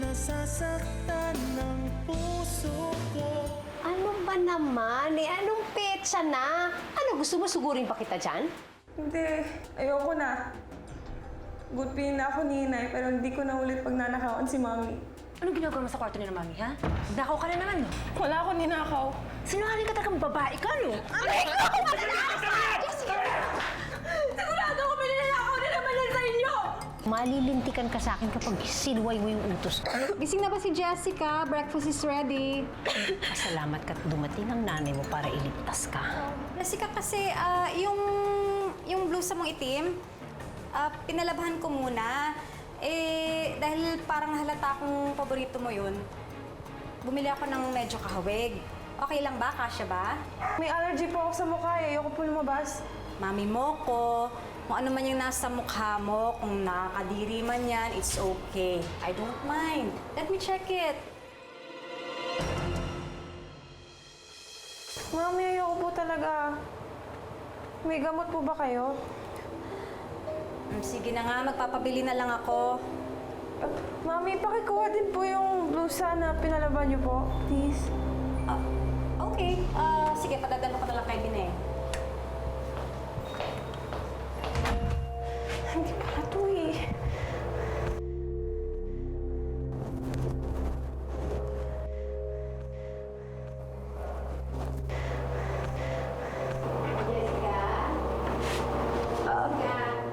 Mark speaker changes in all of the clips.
Speaker 1: Nasasaktan ng puso ko.
Speaker 2: Ano ba naman? Anong petsa na? Ano, gusto mo sugurin pa kita dyan?
Speaker 3: Hindi, ayoko na. Gulpihin na ako ni Inay, pero hindi ko na ulit pagnanakawan si Mami.
Speaker 4: Anong ginagawa mo sa kwarto ni na Mami, ha? Nakaw ka na naman, no?
Speaker 3: Wala akong ninakaw.
Speaker 4: Sinungaling ka talagang babae ka, no? Aray ko! Sigurado ako pinanakaw na naman yan sa inyo!
Speaker 2: Malilintikan ka sa akin kapag sinuway mo yung utos ko.
Speaker 5: Gising na ba si Jessica? Breakfast is ready.
Speaker 2: Pasalamat ka't dumating ang nanay mo para iligtas ka.
Speaker 5: Jessica, kasi yung blusa mong itim, pinalabahan ko muna. Dahil parang halata akong paborito mo yun, bumili ako ng medyo kahawig. Okay lang ba? Kasya ba?
Speaker 3: May allergy po ako sa mukha eh. Ayoko po lumabas.
Speaker 5: Mami mo ko, kung ano man yung nasa mukha mo, kung nakakadiri man yan, it's okay. I don't mind. Let me check it.
Speaker 3: Mami, ayoko po talaga. May gamot po ba kayo?
Speaker 5: Sige na nga, magpapabili na lang ako.
Speaker 3: Mami, pakikuha din po yung blusa na pinalaban niyo po. Please.
Speaker 5: Okay. Sige, padadalo ko na lang kay Binay.
Speaker 3: Hindi pala to eh.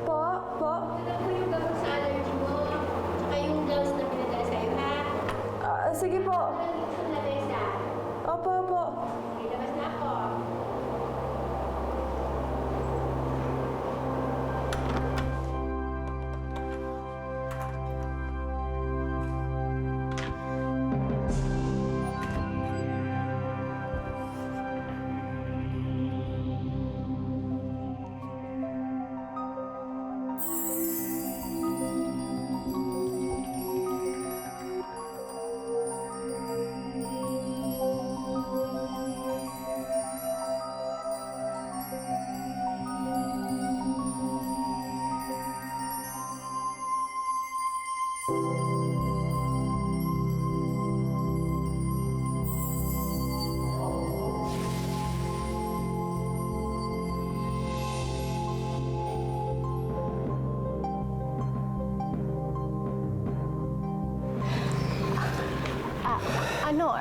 Speaker 3: Po?
Speaker 6: Ano po yung gamot sa allergy mo? Tsaka yung gloves na pinadala sa'yo, ha?
Speaker 3: Sige po.
Speaker 6: Sa lamesa.
Speaker 3: Opo.
Speaker 6: Okay, labas na ako.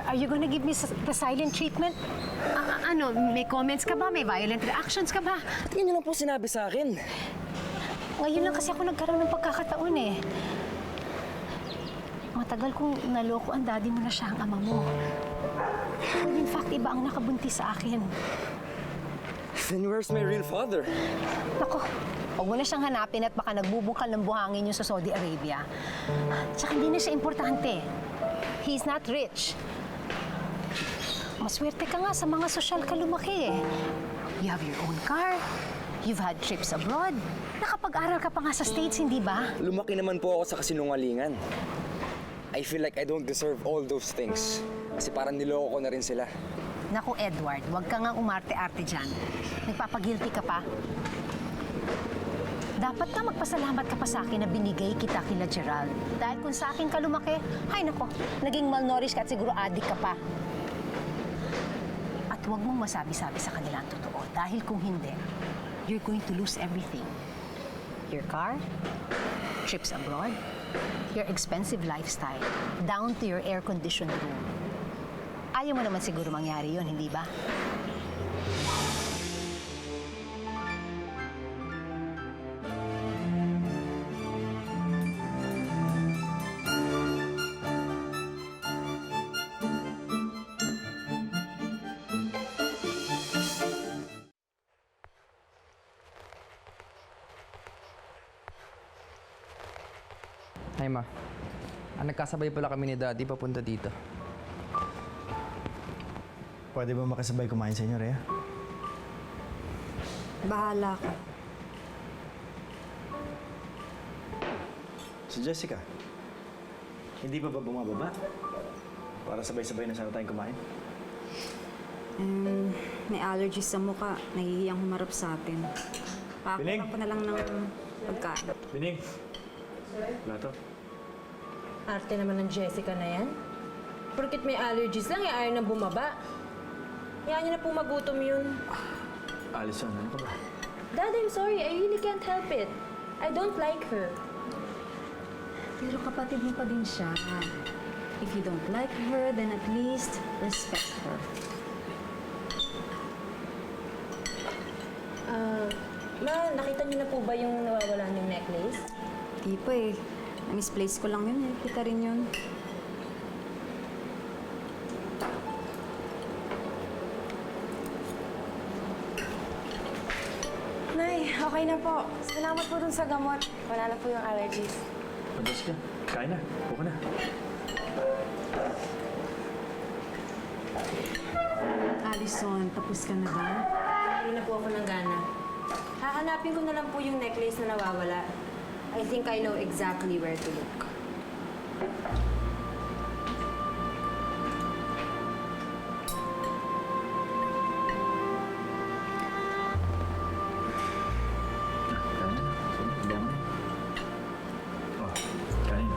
Speaker 2: Are you gonna give me the silent treatment? May comments ka ba? May violent reactions ka ba?
Speaker 7: Yan lang po sinabi sa akin.
Speaker 2: Ngayon lang kasi ako nagkaroon ng pagkakataon eh. Matagal kong naloko ang daddy mo na siya ang ama mo. Well, in fact, iba ang nakabuntis sa akin.
Speaker 7: Then where's my real father?
Speaker 2: Nako, huwag mo na siyang hanapin at baka nagbubungkal ng buhangin yung sa Saudi Arabia. Tsaka hindi na siya importante. He's not rich. Maswerte ka nga sa mga sosyal ka lumaki eh. You have your own car. You've had trips abroad. Nakapag-aral ka pa nga sa States, hindi ba?
Speaker 7: Lumaki naman po ako sa kasinungalingan. I feel like I don't deserve all those things. Kasi parang niloko ko na rin sila.
Speaker 2: Naku, Edward, huwag ka nga umarte-arte dyan. Nagpapagilty ka pa. Dapat ka magpasalamat ka pa sa akin na binigay kita kila Gerald. Dahil kung sa akin ka lumaki, ay nako, naging malnourished ka at siguro addict ka pa. At huwag mong masabi-sabi sa kanila ang totoo. Dahil kung hindi, you're going to lose everything. Your car, trips abroad, your expensive lifestyle, down to your air-conditioned room. Ayaw mo naman siguro mangyari yon, hindi ba?
Speaker 8: Hi, Ma. Nagkasabay pala kami ni Daddy papunta dito.
Speaker 9: Pwede ba makasabay kumain sa inyo, Rhea?
Speaker 5: Bahala ka.
Speaker 9: Si Jessica, hindi pa ba bumababa? Para sabay-sabay na sana tayong kumain?
Speaker 5: May allergies sa mukha. Nahihiyang humarap sa atin.
Speaker 9: Bining!
Speaker 5: Pakuha ko na lang ng pagkain.
Speaker 9: Bining! Wala to.
Speaker 4: Arte naman ng Jessica na yan. Porkit may allergies lang, ayaw na bumaba. Hayaan niyo na po magutom yun.
Speaker 9: Allison, ano ka ba?
Speaker 4: Dad, I'm sorry. I really can't help it. I don't like her.
Speaker 5: Pero kapatid mo pa din siya. If you don't like her, then at least respect her.
Speaker 4: Ma, nakita niyo na po ba yung nawawala niyong necklace?
Speaker 5: Di pa eh. Na-misplace ko lang yun eh. Kita rin yun.
Speaker 3: Nay, okay na po. Salamat po dun sa gamot. Wala na po yung allergies.
Speaker 9: Madas ka. Kain na. Buka na.
Speaker 5: Allison, tapos ka na ba?
Speaker 4: Hindi na po ako ng gana. Hahanapin ko na lang po yung necklace na nawawala. I think I know exactly where to look.
Speaker 9: Kain na. Sige, hindi mo na. Oh, kain na.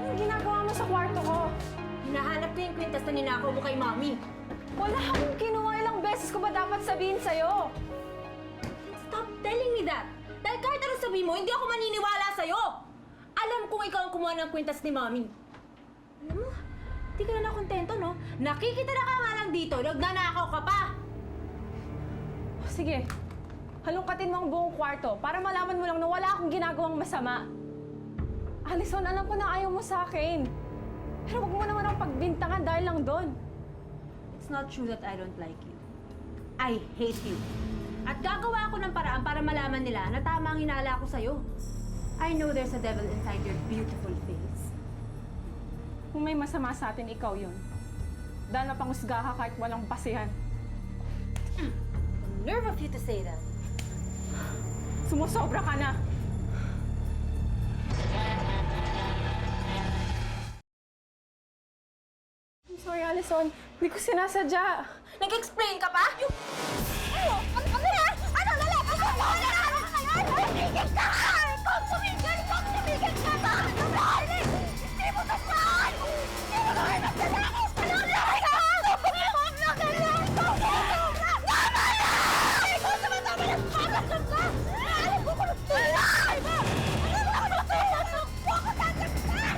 Speaker 3: Anong ginagawa mo sa kwarto ko?
Speaker 4: Hinahanap ko yung kwintas na ninakaw mo kay Mommy.
Speaker 3: Wala akong kinuha. Ilang beses ko ba dapat sabihin sa'yo?
Speaker 4: Stop telling me that! Dahil kahit anong sabihin mo, hindi ako maniniwala sa'yo! Alam kong ikaw ang kumuha ng kwintas ni Mommy. Alam mo, hindi ka na nakontento, no? Nakikita na ka nga lang dito, nagnanakaw ka pa!
Speaker 3: Sige, halongkatin mo ang buong kwarto para malaman mo lang na wala akong ginagawang masama. Allison, alam ko na ayaw mo sa akin. Pero wag mo naman ang pagbintangan dahil lang doon.
Speaker 4: It's not true that I don't like you. I hate you. At gagawa ako ng paraan para malaman nila na tama ang hinala ko sa'yo. I know there's a devil inside your beautiful face.
Speaker 3: Kung may masama sa atin, ikaw yun. Dahil napangusga ka kahit walang basihan.
Speaker 4: The nerve of you to say that.
Speaker 3: Sumusobra ka na. I'm sorry, Allison. Hindi ko sinasadya.
Speaker 4: Nag-explain ka pa?
Speaker 6: Ano yan? Ano? Lalaki mo! Ano ngayon? Tumigil ka! Kung tumigil ka sa akin ng bahay! Hindi mo to bahay! Hindi mo to kayo maglalaki! Palulaki ka! Huwag na ganyan! Tama na! Ikaw tama na! Palasap ka! Alam ko kung tulay mo! Alam ko kung tulay mo! Huwag ko tatakpan!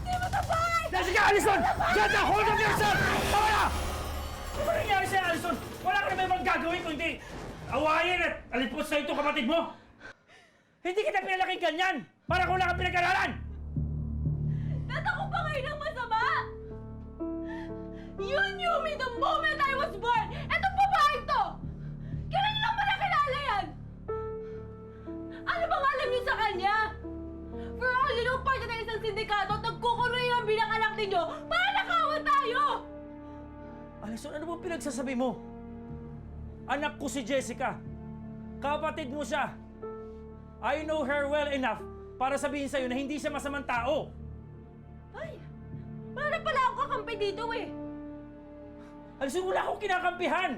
Speaker 6: Hindi mo to bahay!
Speaker 9: Jessica, Allison! Get the hold of yourself! Tama na! Ano ba nangyari sa'yo, Allison? Wala ka na ba ibang gagawin kundi awayin at alipos sa itong kapatid mo? Hindi kita pinalaki ganyan para kung wala kang pinag-aralan!
Speaker 3: Natako pa kayo ng masama! You knew me the moment I was born! Etong babaeng to! Kailan lang mo nakilala yan? Ano bang alam niyo sa kanya? For all you know, part na isang sindikato at nagkukuloy ang bilang anak ninyo para nakawan tayo!
Speaker 9: Allison, ano bang pinagsasabi mo? Anak ko si Jessica. Kapatid mo siya. I know her well enough para sabihin sa'yo na hindi siya masamang tao.
Speaker 3: Ay! Wala na pala akong kakampi dito eh!
Speaker 9: Allison, wala akong kinakampihan.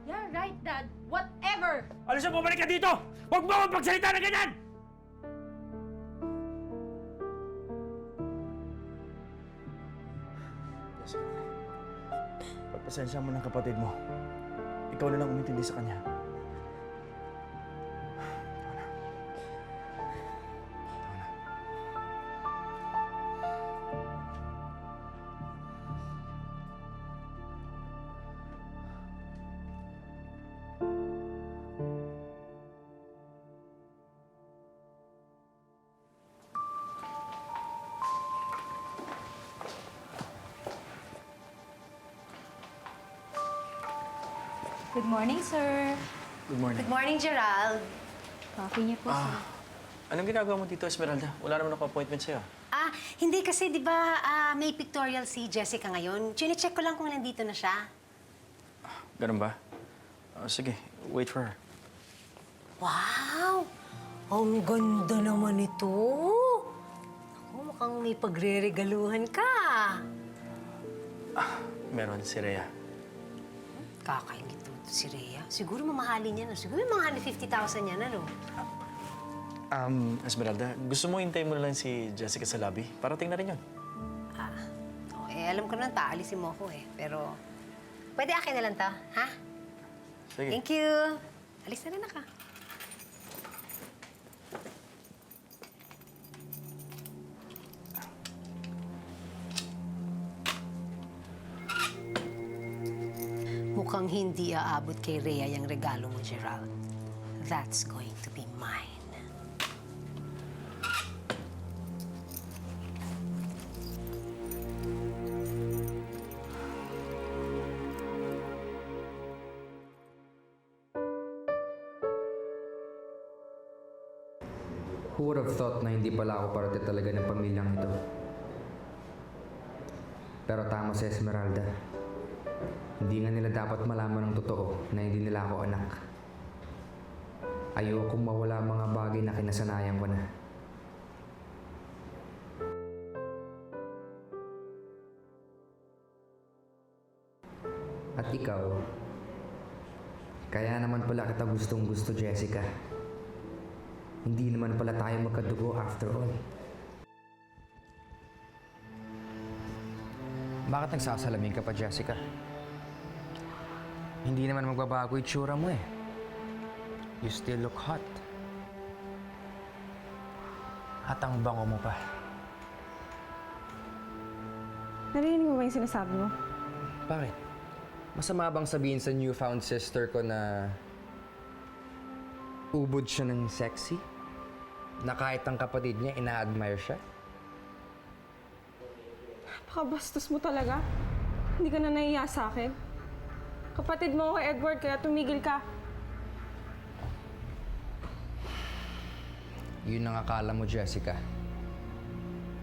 Speaker 3: Yeah, right, Dad. Whatever!
Speaker 9: Allison, bumalik ka dito! Huwag mo akong pagsalita na ganyan! Jessica, pagpasensya mo ng kapatid mo. Ikaw na lang umintindi sa kanya.
Speaker 5: Good morning, sir.
Speaker 10: Good morning.
Speaker 2: Good morning, Gerald.
Speaker 5: Coffee niyo po, sir.
Speaker 10: Anong ginagawa mo dito, Esmeralda? Wala naman ako appointment sa'yo.
Speaker 2: Hindi kasi, di ba, may pictorial si Jessica ngayon. Chine-check ko lang kung nandito na siya.
Speaker 10: Ganun ba? Sige, wait for her.
Speaker 2: Wow! Ang ganda naman ito. Ako, mukhang may pagre-regaluhan ka.
Speaker 10: Meron si Rhea.
Speaker 2: Kakaingit naman ito si Rhea. Siguro mamahalin niya na. Siguro may mga 150,000 yan, ano?
Speaker 10: Esmeralda, gusto mo hintayin mo na lang si Jessica sa lobby? Parating na rin yun.
Speaker 2: Alam ko naman, taalisin mo ako eh. Pero, pwede akin na lang to, ha?
Speaker 10: Sige.
Speaker 2: Thank you. Alis na rin ako. Mukhang hindi aabot kay Rhea yung regalo mo, Gerald. That's going to be mine.
Speaker 8: Who would have thought na hindi pala ako parte talaga ng pamilyang ito? Pero tama si Esmeralda. Hindi nga nila dapat malaman ng totoo na hindi nila ako anak. Ayokong mawala mga bagay na kinasanayan ko na. At ikaw, kaya naman pala kita gustong-gusto, Jessica. Hindi naman pala tayo magkadugo after all. Bakit nagsasalamin ka pa, Jessica? Hindi naman magbabago yung tsura mo eh. You still look hot. At ang bango mo pa.
Speaker 3: Narinig mo ba yung sinasabi mo?
Speaker 8: Bakit? Masama bang sabihin sa newfound sister ko na ubod siya ng sexy? Na kahit ang kapatid niya, ina-admire siya?
Speaker 3: Napakabastos mo talaga. Hindi ka na nahiya sa akin. Kapatid mo ako, Edward, kaya tumigil ka.
Speaker 8: Yun ang akala mo, Jessica.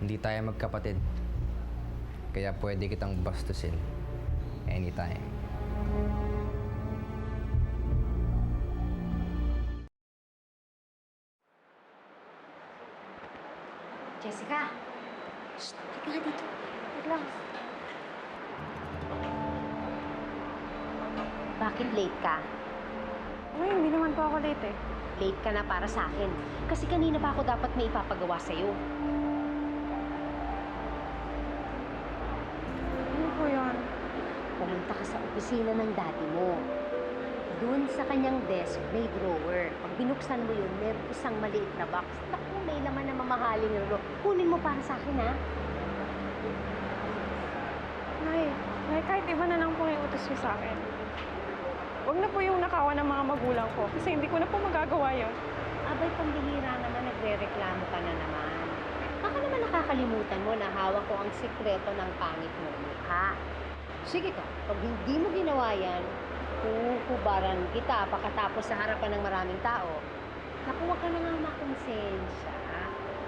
Speaker 8: Hindi tayo magkapatid. Kaya pwede kitang bastusin. Anytime.
Speaker 2: Jessica! Shh! Halika nga dito. Wait lang. Bakit late ka?
Speaker 3: Ay, hindi naman po ako late eh.
Speaker 2: Late ka na para sa akin. Kasi kanina pa ako dapat may ipapagawa sa'yo.
Speaker 3: Ano po yun?
Speaker 2: Pumunta ka sa opisina ng daddy mo. Doon sa kanyang desk, may drawer. Pag binuksan mo yun, meron isang maliit na box. Naku, may laman na mamahaling relo. Kunin mo para sa akin, ha?
Speaker 3: Nay, kahit iba na lang po yung utos niyo sa akin. Huwag na po yung nakawan ng mga magulang ko kasi hindi ko na po magagawa yun.
Speaker 2: Abay, pambihira naman, nagre-reklamo ka na naman. Baka naman nakakalimutan mo na hawak ko ang sikreto ng pangit mo mukha. Sige ka, pag hindi mo ginawa yan, kukubaran kita pagkatapos sa harapan ng maraming tao. Naku, wag ka na nga makonsensya.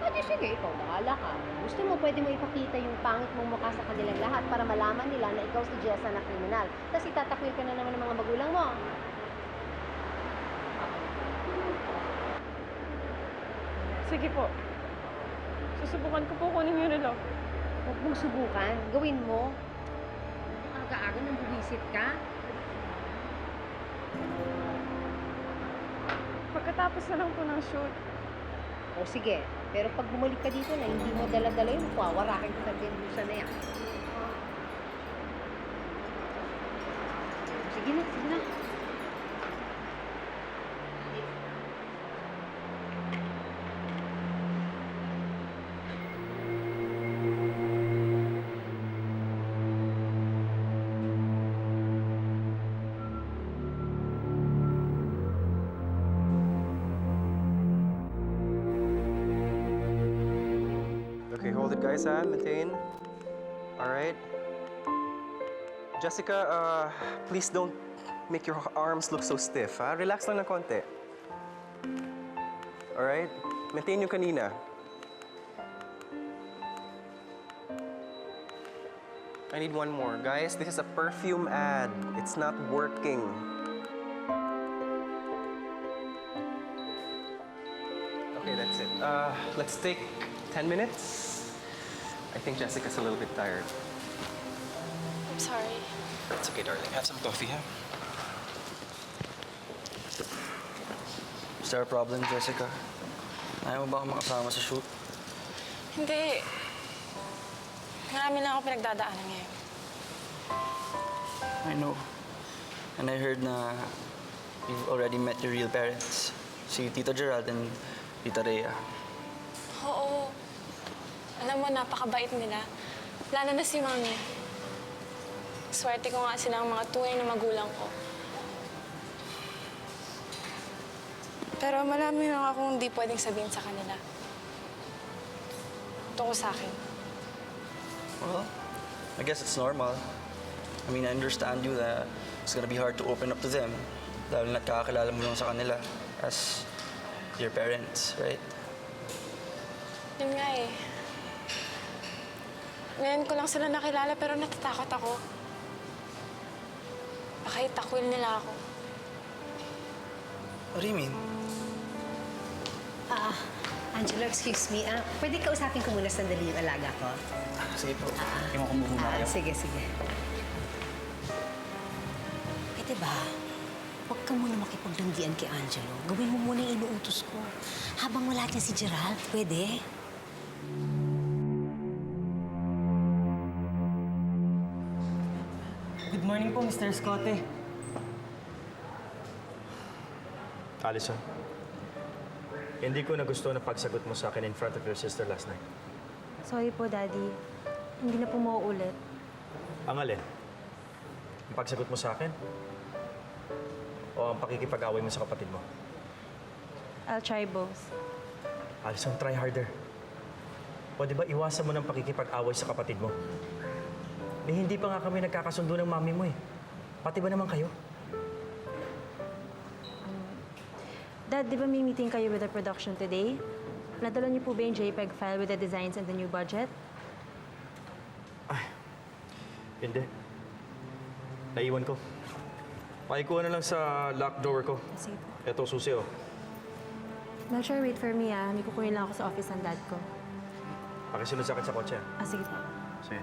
Speaker 2: Di sige, ikaw bahala ka. Gusto mo, pwede mo ipakita yung pangit mong mukha sa kanilang lahat para malaman nila na ikaw si Jessa na kriminal. Tapos itatakwil ka na naman ng mga magulang mo.
Speaker 3: Sige po. Susubukan ko po kunin yung relo.
Speaker 2: Huwag mong subukan. Gawin mo. Aga-aga nang buwisit ka.
Speaker 3: Pagkatapos na lang po ng shoot.
Speaker 2: O sige, pero pag bumalik ka dito na hindi mo dala-dala yun, wawarakin kita din busa na yan. Sige na, sige na.
Speaker 11: Okay, hold it, guys, maintain. All right. Jessica, please don't make your arms look so stiff, ha? Relax lang ng konti. Alright? Maintain yung kanina. I need one more. Guys, this is a perfume ad. It's not working. Okay, that's it. Let's take 10 minutes. I think Jessica's a little bit tired.
Speaker 6: I'm sorry.
Speaker 11: It's okay, darling. Have some coffee, ha?
Speaker 10: Is there a problem, Jessica? Ayaw mo ba akong makasama sa shoot?
Speaker 6: Hindi. Marami lang ako pinagdadaanan ngayon.
Speaker 10: I know. And I heard na you've already met your real parents. Si Tito Gerald and Tita Rhea.
Speaker 6: Oo. Alam mo, napakabait nila. Lalo na si Mami. Swerte ko nga silang mga tunay na magulang ko. Pero marami lang akong hindi pwedeng sabihin sa kanila. Tungkol sa akin.
Speaker 10: Well, I guess it's normal. I mean, I understand you that it's gonna be hard to open up to them. Dahil nakakakilala mo lang sa kanila as your parents, right?
Speaker 6: Yun nga eh. Ngayon ko lang sila nakilala pero natatakot ako. Baka itakwil nila ako.
Speaker 10: What do you mean?
Speaker 2: Angelo, excuse me. Pwede kausapin ko muna sandali yung alaga ko?
Speaker 10: Sige po. Tingnan ko muna kayo.
Speaker 2: Sige. Pwede ba? Huwag ka muna makipaglandian kay Angelo. Gawin mo muna yung inuutos ko. Habang wala niya si Gerald, pwede?
Speaker 1: Good morning po, Mr. Scotty.
Speaker 11: Allison, hindi ko nagustuhan ang pagsagot mo sa akin in front of your sister last night.
Speaker 4: Sorry po, Daddy. Hindi na po mauulit.
Speaker 11: Ang alin? Ang pagsagot mo sa akin? O ang pakikipag-away mo sa kapatid mo?
Speaker 4: I'll try both.
Speaker 11: Allison, try harder. O di ba iwasan mo ng pakikipag-away sa kapatid mo? Hindi pa nga kami nagkakasundo ng mami mo eh. Pati ba naman kayo?
Speaker 4: Dad, di ba may meeting kayo with the production today? Nadala niyo po ba yung JPEG file with the designs and the new budget?
Speaker 11: Hindi. Naiwan ko. Pakikuha na lang sa lock drawer ko.
Speaker 4: Sige po.
Speaker 11: Ito, susi oh.
Speaker 4: Melchor, wait for me ah. May kukunin lang ako sa office ng dad ko.
Speaker 11: Pakisunod sa akin sa kotse.
Speaker 4: Sige po.
Speaker 11: Sige.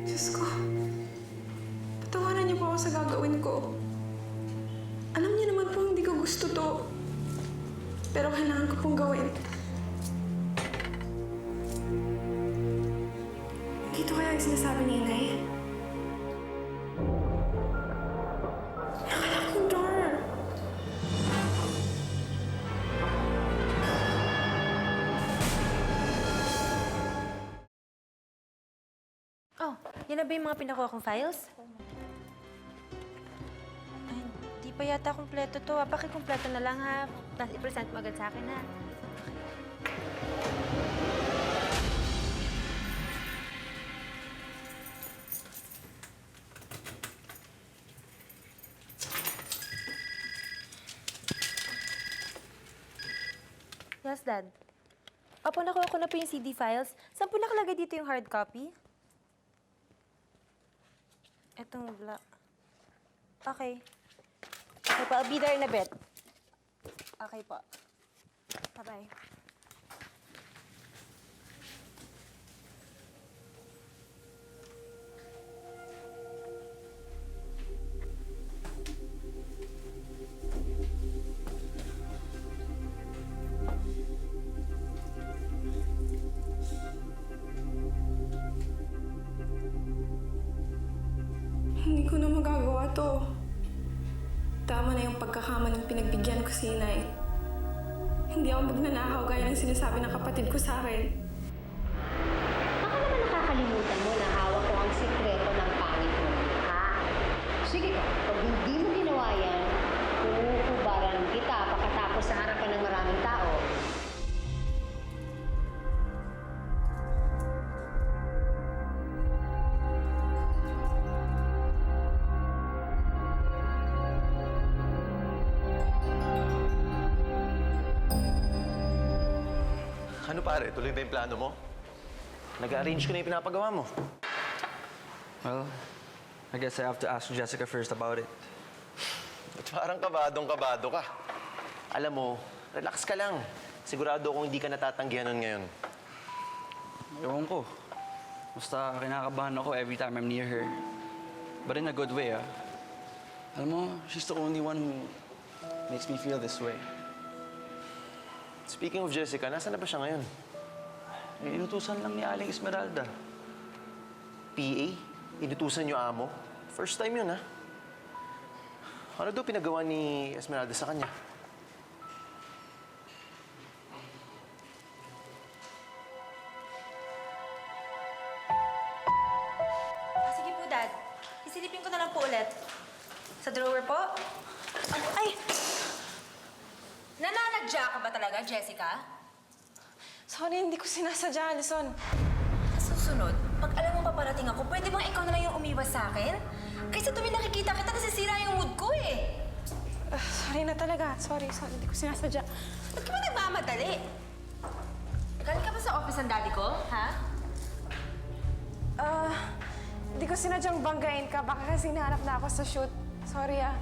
Speaker 12: Diyos ko, patawaran niyo po ako sa gagawin ko. Alam niyo naman po hindi ko gusto to. Pero kailangan ko pong gawin. Dito kaya yung sinasabi ni Inay? Nakala kong door.
Speaker 4: Oh, yan na ba yung mga pinakuha kong files? Ay, di pa yata kumpleto to. Pakikumpleto na lang ha. Tapos i-present mo agad sa akin ha. Yes, Dad. Opo, nakuha ko na po yung CD files. Saan po nakalagay dito yung hard copy? Etong black. Okay. Okay po, I'll be there in a bit. Okay po. Bye-bye.
Speaker 12: Hindi ko na magagawa to. Tama na yung pagkakamaling pinagbigyan ko si Inay. Hindi ako magnanakaw gaya ng sinasabi ng kapatid ko sa akin.
Speaker 2: nakakalimutan mo na hawak ko ang sikreto ng pangit mo, ha? Sige ka, pag hindi mo ginawa yan, kukubaran kita pagkatapos sa harapan ng maraming tao.
Speaker 13: Ano pare, tuloy ba yung plano mo? Nag-arrange ko na yung pinapagawa mo.
Speaker 10: Well, I guess I have to ask Jessica first about it.
Speaker 13: At parang kabadong-kabado ka. Alam mo, relax ka lang. Sigurado akong hindi ka natatanggihan nun ngayon.
Speaker 10: Ewan ko. Basta kinakabahan ako every time I'm near her. But in a good way, ah. Alam mo, she's the only one who makes me feel this way.
Speaker 13: Speaking of Jessica, nasaan na ba siya ngayon?
Speaker 10: Eh, inutusan lang ni Aling Esmeralda.
Speaker 13: PA? Inutusan niyo amo? First time yun, ha? Ano daw pinagawa ni Esmeralda sa kanya?
Speaker 4: Sige po, Dad. Isilipin ko na lang po ulit. Sa drawer po. Ay! Nananadya ka ba talaga, Jessica?
Speaker 12: Sorry, hindi ko sinasadya, Alison.
Speaker 4: Sa susunod, pag alam mo paparating ako, pwede bang ikaw na lang yung umiwas sa akin? Kaysa tuwing nakikita kita, nasisira yung mood ko eh.
Speaker 12: Sorry na talaga. Sorry, hindi ko sinasadya.
Speaker 4: Ba't ka ba nagmamadali? Galing ka ba sa office ng daddy ko, ha?
Speaker 12: Hindi ko sinadyang banggain ka. Baka kasi hinahanap na ako sa shoot. Sorry, ah.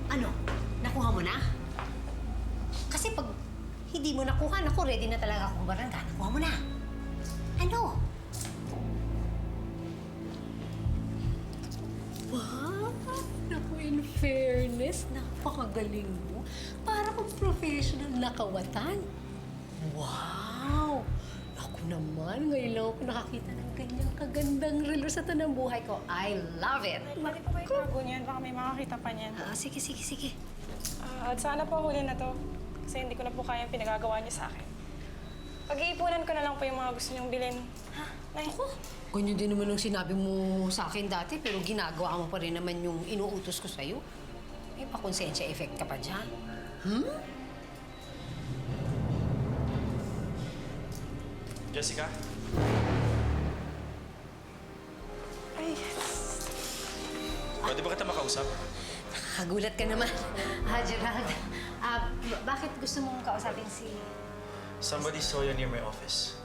Speaker 2: Ano? Nakuha mo na? Kasi pag hindi mo nakuha, naku, ready na talaga akong barangga. Nakuha mo na. Ano? Wow! Naku, in fairness, napakagaling mo. Para kang professional na kawatan. Wow! Ako naman, ngayon lang ako nakakita ng ganyang kagandang relo sa tanang buhay ko. I love it!
Speaker 12: Mali pa ba yung tago niyan? Baka may makakita pa niyan.
Speaker 2: Sige, sige, sige.
Speaker 12: At sana po huli na to. Kasi hindi ko na po kaya yung pinagagawa niyo sa akin. Pag-iipunan ko na lang po yung mga gusto niyong bilhin. Ha? Nay?
Speaker 2: Ganyan din naman ang sinabi mo sa akin dati, pero ginagawa mo pa rin naman yung inuutos ko sa'yo. May pa-konsensya effect ka pa dyan.
Speaker 11: Jessica?
Speaker 12: Ay,
Speaker 11: Pwede ba kita makausap?
Speaker 2: Nakakagulat ka naman. Gerald. Bakit gusto mong kausapin si...
Speaker 11: Somebody saw you near my office.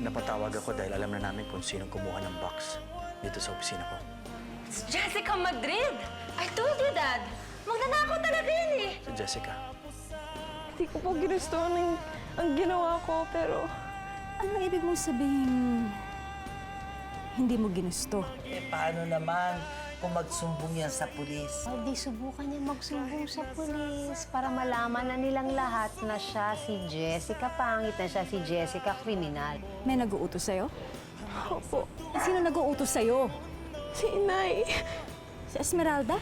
Speaker 11: Napatawag ako dahil alam na namin kung sino kumuha ng box dito sa opisina ko.
Speaker 4: It's Jessica Madrid! I told you, Dad! Magnanakaw talaga yun eh!
Speaker 11: Si Jessica.
Speaker 12: hindi ko po ginusto ang ginawa ko, pero...
Speaker 5: Ano ibig mong sabihin hindi mo ginusto?
Speaker 14: Eh, paano naman kung magsumbong yan sa pulis?
Speaker 2: Ay, di subukan niya magsumbong sa pulis para malaman na nilang lahat na siya si Jessica Pangit, na siya si Jessica Kriminal.
Speaker 5: May nag-uutos sa'yo?
Speaker 12: Opo.
Speaker 5: Sino nag-uutos sa'yo?
Speaker 12: Si Inay.
Speaker 5: Si Esmeralda?